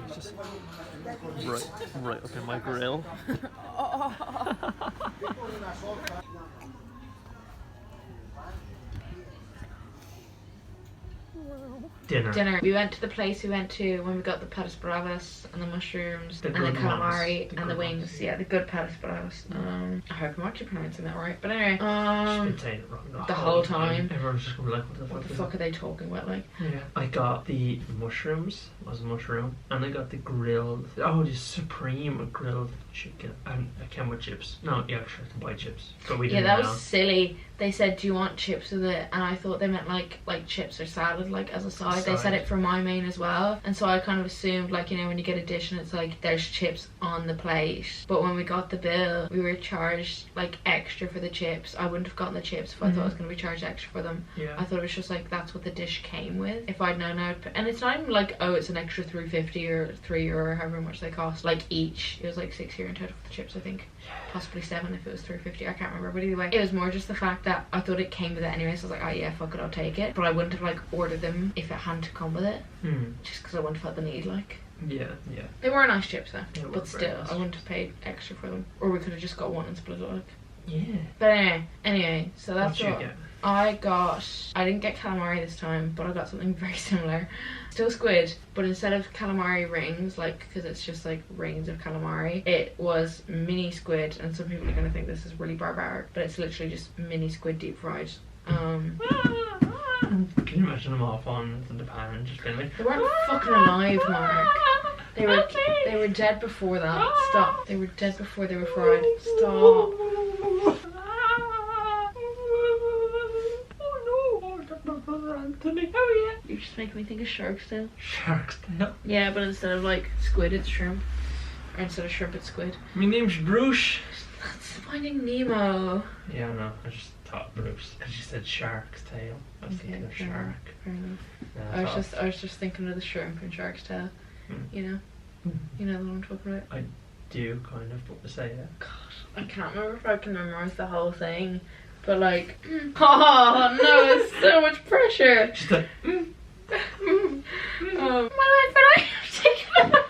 Jesus. Right up in my grill. Dinner. We went to the place we went to when we got the patas bravas and the mushrooms and the calamari and the wings. Yeah, the good patas bravas. I hope I'm actually pronouncing that right. But anyway, She's been saying it wrong the whole time. Everyone's just gonna be like, what the fuck are they talking about? Like, yeah. I got the mushrooms. Was a mushroom, and I got the grilled. Oh, the supreme grilled chicken. And I came with chips. No, yeah, sure, I can buy chips. But we didn't. Yeah, that was silly. They said, "Do you want chips with it?" And I thought they meant like chips or salad, like as a side. They said it for my main as well, and so I kind of assumed, like, you know, when you get a dish and it's like there's chips on the plate. But when we got the bill, we were charged like extra for the chips. I wouldn't have gotten the chips if I thought I was going to be charged extra for them. Yeah. I thought it was just like that's what the dish came with. If I'd known, and it's not even like, oh, it's an extra €3.50 or €3 or however much they cost. Like each, it was like €6 in total for the chips, I think. Possibly $7 if it was $3.50. I can't remember, but either way, it was more just the fact that I thought it came with it anyway, so I was like, oh yeah, fuck it, I'll take it. But I wouldn't have like ordered them if it hadn't come with it, just because I wouldn't have felt the need. Like, yeah. They were nice chips though, but still, nice. I wouldn't have paid extra for them, or we could have just got one and split it. Like, Yeah. but anyway, so that's What'd what you get? I got. I didn't get calamari this time, but I got something very similar. Still squid, but instead of calamari rings, like, because it's just like rings of calamari, it was mini squid, and some people are going to think this is really barbaric, but it's literally just mini squid deep fried. Can you imagine them off on the pan and just being like, They weren't fucking alive, Mark. They were dead before that. Stop. They were dead before they were fried. Stop. Anthony, oh yeah. You're just making me think of shark's tail. Shark's tail? Yeah, but instead of like squid, it's shrimp. Or instead of shrimp, it's squid. My name's Bruce. That's Finding Nemo. Yeah, no, I just thought Bruce. Because you said shark's tail. I was thinking of shark. Fair enough. Yeah, I was just thinking of the shrimp and shark's tail. You know? You know the one I'm talking about? I do, kind of, but say it. God, I can't remember if I can memorize the whole thing. But like, oh no, it's so much pressure. Just like, My life and I have taken up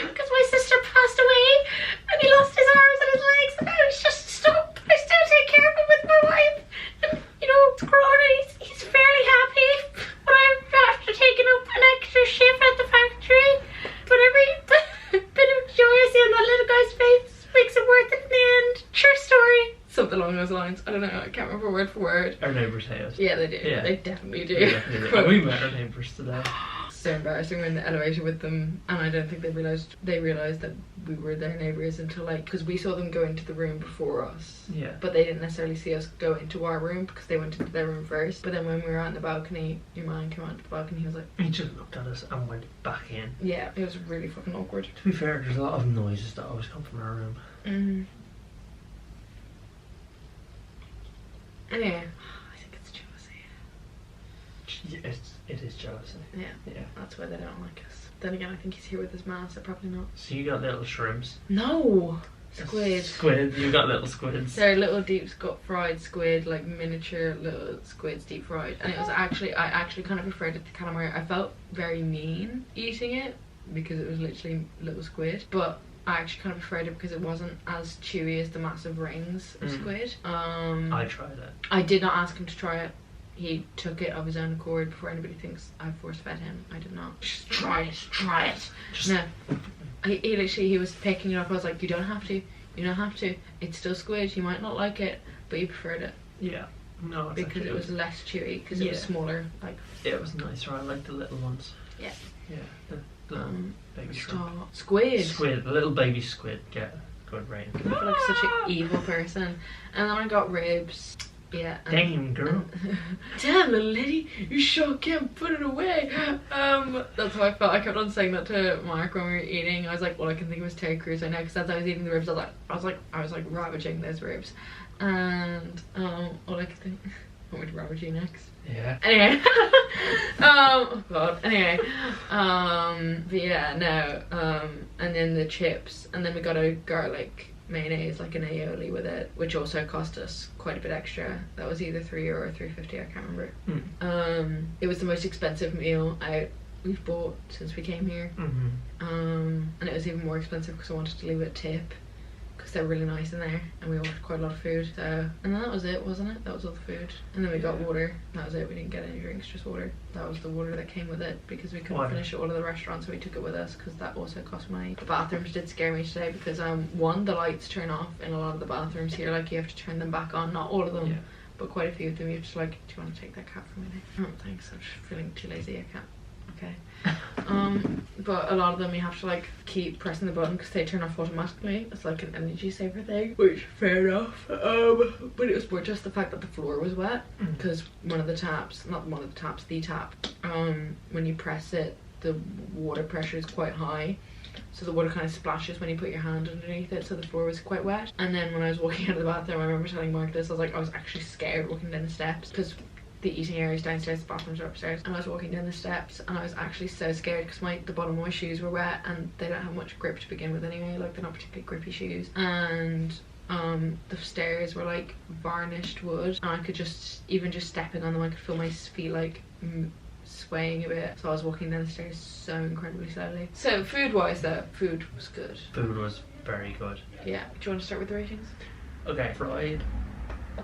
because my sister passed away and he lost his arms and his legs, and I was just stop. I still take care of him with my wife, and you know, it's Corona. He's fairly happy, but I'm after taking up an extra shift at the factory. But every bit of joy I see on that little guy's face makes it worth it in the end. True story. Something along those lines. I don't know. I can't remember word for word. our neighbours hate us. Yeah, they do. Yeah. They definitely do. And we met our neighbours today. So embarrassing. We're in the elevator with them, and I don't think they realised that we were their neighbours until like, because we saw them go into the room before us. Yeah. But they didn't necessarily see us go into our room because they went into their room first. But then when we were out on the balcony, your man came out to the balcony. He was like, He just looked at us and went back in. yeah, it was really fucking awkward. To be fair, there's a lot of noises that always come from our room. Anyway, I think it's jealousy. It is jealousy. Yeah, that's why they don't like us. Then again, I think he's here with his man, so probably not. So you got little shrimps. No! Squid. Squid. You got little squids. They're little deep fried squid, like miniature little squids deep fried. And it was actually, I actually kind of preferred it to calamari. I felt very mean eating it because it was literally little squid. But I actually kind of preferred it because it wasn't as chewy as the massive rings of squid. I tried it. I did not ask him to try it. He took it of his own accord before anybody thinks I force fed him. I did not. Just try it. No. He was picking it up. I was like, you don't have to. It's still squid. You might not like it, but you preferred it. Yeah. No, it's because it was less chewy, because it was smaller. Like, it was nicer. I like the little ones. Yeah. Yeah. The little baby shrimp. Squid. The little baby squid get good rating. I feel like such an evil person. And then I got ribs. Yeah. Damn, girl. Damn, little lady, you sure can't put it away. That's how I felt. I kept on saying that to Mark when we were eating. I was like, well, I can think of his Terry Crews right now, because as I was eating the ribs, I was like ravaging those ribs, and all I could think, I want me to ravage you next. Yeah. Anyway, oh god. Anyway, but yeah, no. And then the chips, and then we got a garlic mayonnaise, like an aioli with it, which also cost us quite a bit extra. That was either €3 or €3.50, I can't remember. It was the most expensive meal out we've bought since we came here. And it was even more expensive because I wanted to leave it tip, because they're really nice in there, and we ordered quite a lot of food. So, and then that was it, wasn't it? That was all the food. And then we got water. That was it. We didn't get any drinks, just water. That was the water that came with it, because we couldn't finish at all of the restaurants, so we took it with us, because that also cost money. The bathrooms did scare me today, because one, the lights turn off in a lot of the bathrooms here. Like, you have to turn them back on. Not all of them, but quite a few of them. You have to, like, do you want to take that cap from me now? Oh, thanks. I'm just feeling too lazy. I can't. Okay. But a lot of them you have to like keep pressing the button because they turn off automatically. It's like an energy saver thing, which fair enough. But it was more just the fact that the floor was wet, because one of the taps, not one of the taps, the tap, when you press it, the water pressure is quite high, so the water kind of splashes when you put your hand underneath it, so the floor was quite wet. And then when I was walking out of the bathroom, I remember telling Mark this, I was like, I was actually scared walking down the steps, because the eating area is downstairs, the bathrooms are upstairs, and I was walking down the steps and I was actually so scared because the bottom of my shoes were wet, and they don't have much grip to begin with anyway, like they're not particularly grippy shoes, and the stairs were like varnished wood, and I could just stepping on them, I could feel my feet like swaying a bit, so I was walking down the stairs so incredibly slowly. So food wise though, food was good. Food was very good. Yeah. Do you want to start with the ratings? Okay,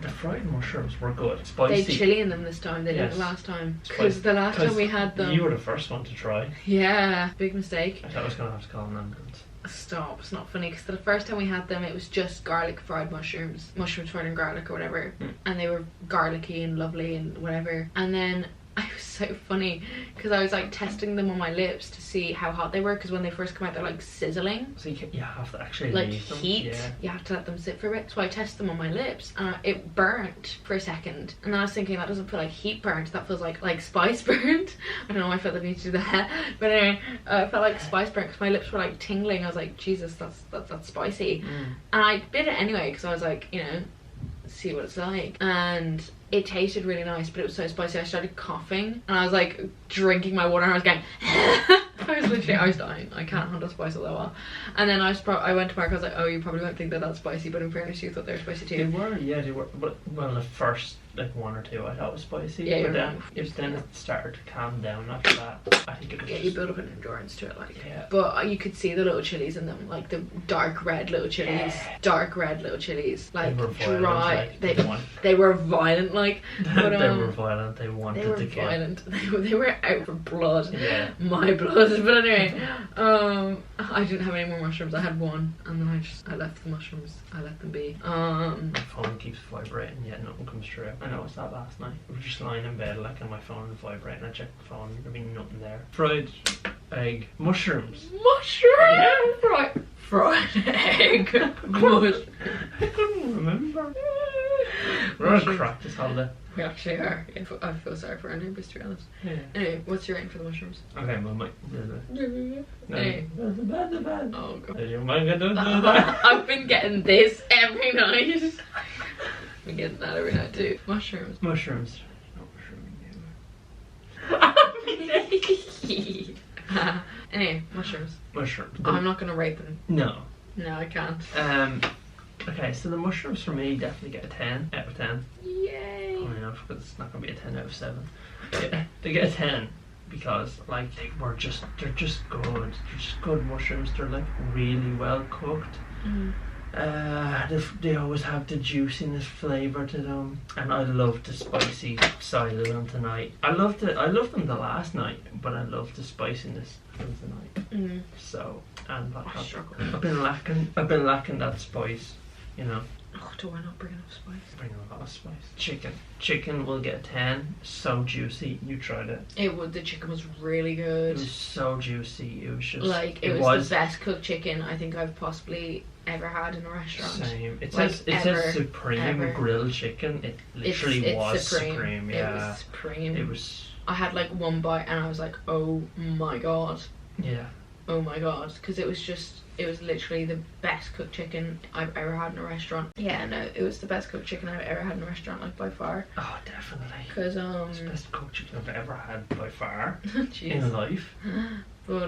the fried mushrooms were good. Spicy. They chili in them this time. They didn't last time. Because the last time we had them, you were the first one to try. Yeah, big mistake. I thought I was gonna have to call an ambulance. Stop, it's not funny, because the first time we had them it was just garlic fried mushrooms fried in garlic or whatever, and they were garlicky and lovely and whatever. And then it was so funny because I was like testing them on my lips to see how hot they were, because when they first come out they're like sizzling, so you have to actually like leave them. heat. Yeah. You have to let them sit for a bit. So I tested them on my lips and it burnt for a second, and then I was thinking, that doesn't feel like heat burnt, that feels like spice burnt. I don't know why I felt the need to do that, but anyway, I felt like spice burnt because my lips were like tingling. I was like, Jesus, that's spicy. And I did it anyway because I was like, you know, see what it's like, and it tasted really nice, but it was so spicy I started coughing, and I was like drinking my water and I was going I was dying. I can't handle spice all that well. And then I went to Mark, I was like, oh, you probably won't think that that's spicy, but in fairness you thought they were spicy too. They were, but well, the first like one or two I thought was spicy, yeah, but then it started to calm down after that. I think it was you build up an endurance to it, like. Yeah. But you could see the little chilies in them, like the dark red little chilies, like dry. They were violent, like. But, they were violent. They wanted to kill. They were out for blood. Yeah. My blood. But anyway, I didn't have any more mushrooms. I had one, and then I left the mushrooms. I let them be. My phone keeps vibrating, yet nothing comes through. I noticed that last night. I was just lying in bed, like, and my phone was vibrating. I checked the phone, there'd be nothing there. Fried egg, mushrooms. Yeah. Fried egg. Good. I couldn't remember. We're on a crack this holiday. We actually are. I feel sorry for our neighbours, to be honest. Yeah. Anyway, what's your rating for the mushrooms? Okay, well, Anyway. Oh god. I've been getting this every night. I've been getting that every night too. Mushrooms. Mushrooms. Anyway, mushrooms. Mushrooms. I'm not gonna rate them. No. No, I can't. Okay, so the mushrooms for me definitely get a 10 out of 10. Yay! Funny enough, but it's not gonna be a 10 out of 7. They get a 10 because like they're just good. They're just good mushrooms. They're like really well cooked. They always have the juiciness flavour to them, and I love the spicy side of them tonight. I loved them the last night, but I love the spiciness of them tonight. So, and like I've been lacking that spice, you know. Oh, do I not bring enough spice? Bring a lot of spice. Chicken will get a 10. So juicy. You tried it. The chicken was really good. It was so juicy. It was just like it was the best cooked chicken I think I've possibly ever had in a restaurant. Same. It like says supreme grilled chicken. It literally was supreme. Yeah. It was supreme. It was. I had like one bite and I was like, oh my god. Yeah. Oh my god, because it was literally the best cooked chicken I've ever had in a restaurant. Yeah, no, it was the best cooked chicken I've ever had in a restaurant, like by far. Oh, definitely. Because it's the best cooked chicken I've ever had by far in life. But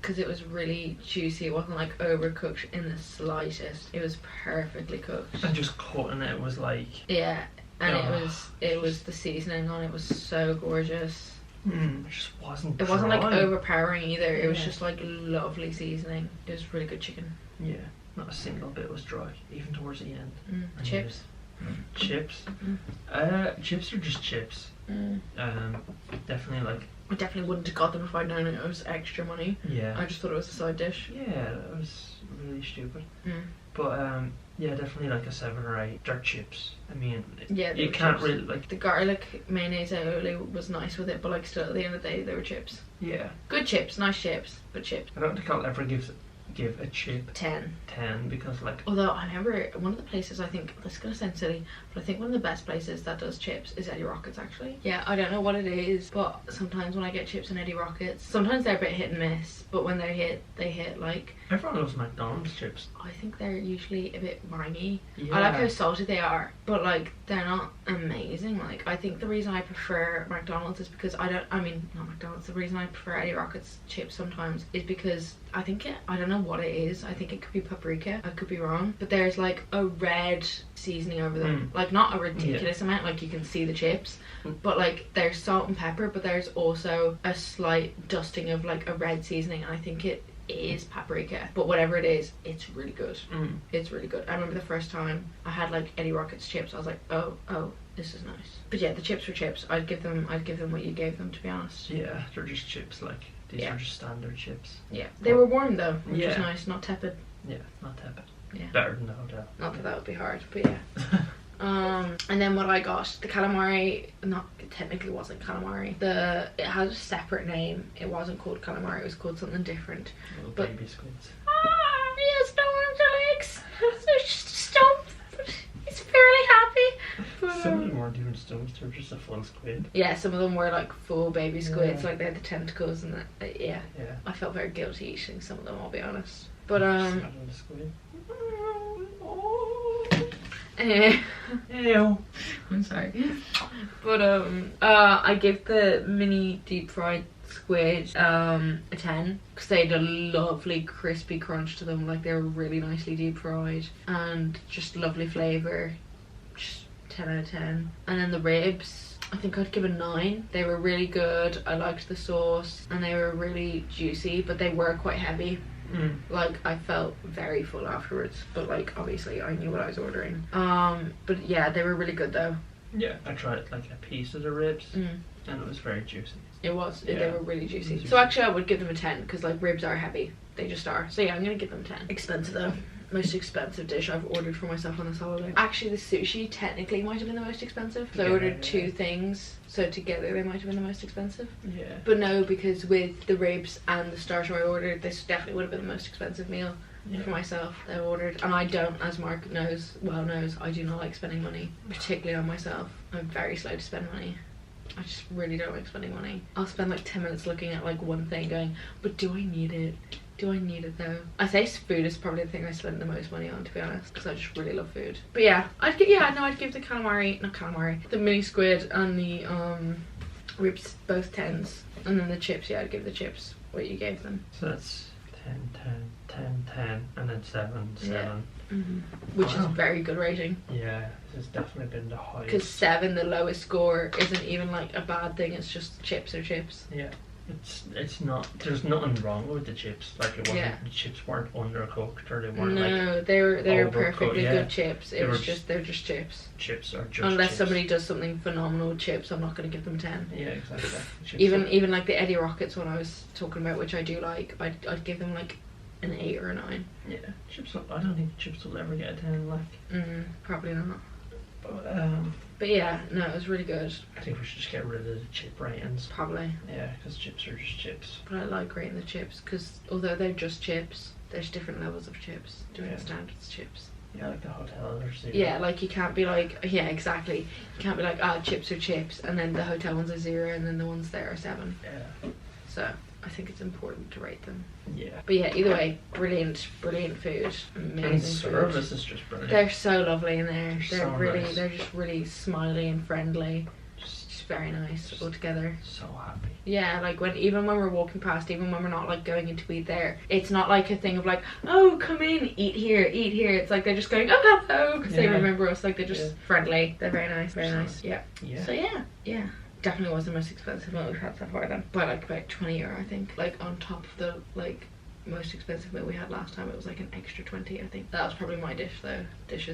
because it was really juicy, it wasn't like overcooked in the slightest. It was perfectly cooked. And just cutting it was like it was the seasoning on it was so gorgeous. It just wasn't. It wasn't like dry. overpowering either. It was Yeah. just like lovely seasoning. It was really good chicken. Yeah, not a single bit was dry, even towards the end. And Chips. Chips. Chips are just chips. Definitely like. I definitely wouldn't have got them if I'd known it was extra money. Yeah. I just thought it was a side dish. Yeah, it was really stupid. But yeah, definitely like a 7 or 8. They're chips. I mean, Yeah, they you were can't chips. really like. The garlic mayonnaise aioli was nice with it, but like still at the end of the day they were chips. Yeah. Good chips, nice chips, but chips. I don't think I'll ever give a chip 10. 10 because like. Although I remember one of the places, I think, this is going to sound silly, but I think one of the best places that does chips is Eddie Rockets actually. Yeah, I don't know what it is, but sometimes when I get chips in Eddie Rockets, sometimes they're a bit hit and miss, but when they hit like... Everyone loves McDonald's chips. I think they're usually a bit wangy. Yeah. I like how salty they are, but like they're not amazing. Like I think the reason I prefer McDonald's is because not McDonald's, the reason I prefer Eddie Rockets chips sometimes is because I don't know what it is. I think it could be paprika. I could be wrong. But there's like a red seasoning over them. Like not a ridiculous amount, like you can see the chips. But like there's salt and pepper, but there's also a slight dusting of like a red seasoning, and I think it is paprika, but whatever it is, it's really good. It's really good. I remember the first time I had like Eddie Rockets chips, I was like, oh, this is nice. But yeah, the chips were chips. I'd give them what you gave them, to be honest. Yeah, they're just chips. Like these are just standard chips. Yeah, they were warm though, which was nice, not tepid. Yeah, not tepid. Yeah, better than the hotel. Not that would be hard, but yeah. And then what I got, the calamari, it technically wasn't calamari. It had a separate name. It wasn't called calamari, it was called something different. Little baby squids. Yes, no arms or legs. So it's just a stump. It's fairly happy. But, some of them weren't even stumps, they were just a full squid. yeah, some of them were like full baby squids, like they had the tentacles and that. Yeah. I felt very guilty eating some of them, I'll be honest. But Smelling the squid. Ew. I'm sorry. But I gave the mini deep fried squid a 10 because they had a lovely crispy crunch to them. Like they were really nicely deep fried and just lovely flavour. Just 10 out of 10. And then the ribs, I think I'd give a 9. They were really good. I liked the sauce and they were really juicy, but they were quite heavy. Like I felt very full afterwards, but like obviously I knew what I was ordering. But yeah, they were really good though. Yeah, I tried like a piece of the ribs and it was very juicy. It was. Yeah. They were really juicy. So actually I would give them a 10 because like ribs are heavy. They just are. So yeah, I'm gonna give them 10. Expensive though. Most expensive dish I've ordered for myself on this holiday. Actually, the sushi technically might have been the most expensive. So I ordered 2 things, so together they might have been the most expensive. Yeah. But no, because with the ribs and the starter I ordered, this definitely would have been the most expensive meal for myself that I ordered. And I don't, as Mark knows, I do not like spending money, particularly on myself. I'm very slow to spend money. I just really don't like spending money. I'll spend like 10 minutes looking at like one thing going, but do I need it? Do I need it though? I say food is probably the thing I spend the most money on, to be honest, because I just really love food. But yeah, I'd give the mini squid and the ribs both 10s, and then the chips, I'd give the chips what you gave them. So that's 10, 10, 10, 10, and then 7, 7. Which is a very good rating. Yeah, this has definitely been the highest. Because 7, the lowest score, isn't even like a bad thing. It's just chips are chips. Yeah. It's not. There's nothing wrong with the chips. Like it wasn't. Yeah. The chips weren't undercooked or they weren't they were overcooked, perfectly good chips. They're just chips. Chips are just. Unless chips. somebody does something phenomenal with chips, I'm not going to give them 10. Yeah, exactly. Even like the Eddie Rockets one I was talking about, which I do like, I'd give them like an 8 or a 9. Yeah, chips. I don't think chips will ever get a 10. Like. Probably not. But yeah, no, it was really good. I think we should just get rid of the chip ratings. Probably. Yeah, because chips are just chips. But I like rating the chips because although they're just chips, there's different levels of chips, different standards chips. Yeah, like the hotel or 0. Yeah, like you can't be like, yeah, exactly. You can't be like, chips are chips, and then the hotel ones are 0, and then the ones there are 7. Yeah. So I think it's important to rate them. Yeah. But yeah, either way, brilliant food, amazing And food. service is just brilliant. They're so lovely in there. They're Just really smiley and friendly. Just very nice altogether. So happy. Yeah, like even when we're walking past, even when we're not like going in to eat there, it's not like a thing of like, oh, come in, eat here. It's like they're just going, oh, hello, because they remember us. Like they're just friendly. They're very nice, very nice. Yeah. Yeah. So yeah. definitely was the most expensive meal we've had so far then. By like about €20 I think. Like on top of the like most expensive meal we had last time, it was like an extra 20 I think. That was probably my dishes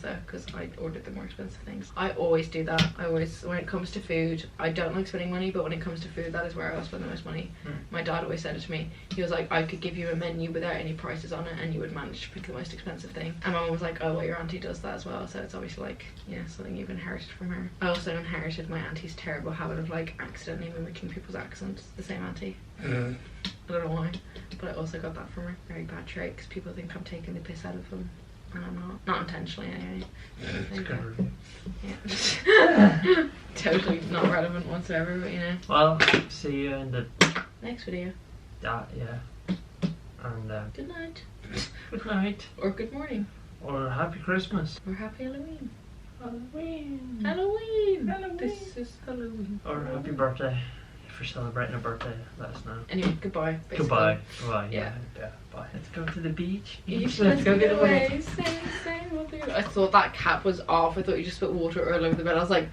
though, because I ordered the more expensive things. I always do that. I always, when it comes to food, I don't like spending money, but when it comes to food, that is where I'll spend the most money. My dad always said it to me. He was like, I could give you a menu without any prices on it and you would manage to pick the most expensive thing. And my mum was like, oh well, your auntie does that as well, so it's obviously like, yeah, something you've inherited from her. I also inherited my auntie's terrible habit of like accidentally mimicking people's accents. The same auntie. I don't know why, but I also got that from her. Very bad trait, because people think I'm taking the piss out of them, and I'm not. Not intentionally, anyway. Yeah. Totally not relevant whatsoever, but you know. Well, see you in the next video. Yeah. And good night. Good night. Or good morning. Or happy Christmas. Or happy Halloween. Halloween. Halloween. This is Halloween. Or happy birthday. If you're celebrating a birthday, let us know. Anyway, goodbye. Basically. Goodbye. Bye. Yeah. Bye. Let's go to the beach. Let's go get away. Same, we'll do. I thought that cap was off. I thought you just put water all over the bed. I was like